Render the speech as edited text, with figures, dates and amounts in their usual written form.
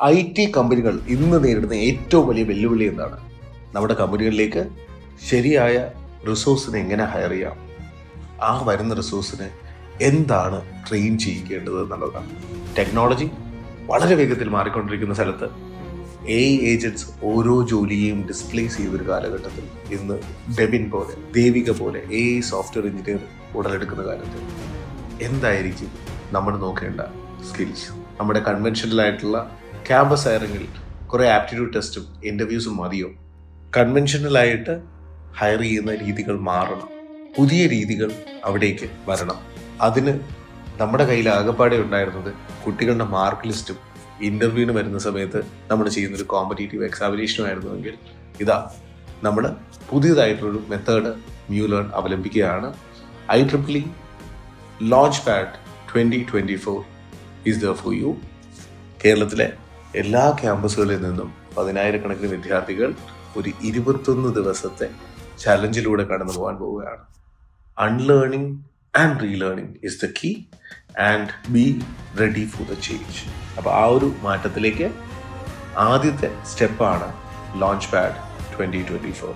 IT കമ്പനികൾ ഇന്ന് നേരിടുന്ന ഏറ്റവും വലിയ വെല്ലുവിളി എന്താണ്? നമ്മുടെ കമ്പനികളിലേക്ക് ശരിയായ റിസോഴ്സിനെ എങ്ങനെ ഹയർ ചെയ്യാം, ആ വരുന്ന റിസോഴ്സിനെ എന്താണ് ട്രെയിൻ ചെയ്യിക്കേണ്ടത് എന്നുള്ളതാണ്. ടെക്നോളജി വളരെ വേഗത്തിൽ മാറിക്കൊണ്ടിരിക്കുന്ന സ്ഥലത്ത് AI ഏജൻറ്റ്സ് ഓരോ ജോലിയെയും ഡിസ്പ്ലേസ് ചെയ്തൊരു കാലഘട്ടത്തിൽ ഇന്ന് ഡെബിൻ പോലെ, ദേവിക പോലെ AI സോഫ്റ്റ്വെയർ എഞ്ചിനീയർ ഉടലെടുക്കുന്ന കാലത്ത് എന്തായിരിക്കും നമ്മൾ നോക്കേണ്ട സ്കിൽസ്? നമ്മുടെ കൺവെൻഷനലായിട്ടുള്ള ക്യാമ്പസ് ഹയറിങ്ങിൽ കുറേ ആപ്റ്റിറ്റ്യൂഡ് ടെസ്റ്റും ഇൻ്റർവ്യൂസും മതിയോ? കൺവെൻഷനലായിട്ട് ഹയർ ചെയ്യുന്ന രീതികൾ മാറണം, പുതിയ രീതികൾ അവിടേക്ക് വരണം. അതിന് നമ്മുടെ കയ്യിൽ ആകെപ്പാടെ ഉണ്ടായിരുന്നത് കുട്ടികളുടെ മാർക്ക് ലിസ്റ്റും ഇൻ്റർവ്യൂവിന് വരുന്ന സമയത്ത് നമ്മൾ ചെയ്യുന്നൊരു കോമ്പറ്റേറ്റീവ് എക്സാമിനേഷനും ആയിരുന്നുവെങ്കിൽ ഇതാ നമ്മൾ പുതിയതായിട്ടുള്ളൊരു മെത്തേഡ് മ്യൂലേൺ അവലംബിക്കുകയാണ്. IEEE Launchpad 2024 is there for you. കേരളത്തിലെ എല്ലാ ക്യാമ്പസുകളിൽ നിന്നും 10,000-കണക്കിന് വിദ്യാർത്ഥികൾ ഒരു 21 ദിവസത്തെ ചലഞ്ചിലൂടെ കടന്നു പോകാൻ പോവുകയാണ്. Unlearning and relearning is the key and be ready for the change. അപ്പോൾ ആ ഒരു മാറ്റത്തിലേക്ക് ആദ്യത്തെ സ്റ്റെപ്പാണ് ലോഞ്ച് പാഡ് 2024.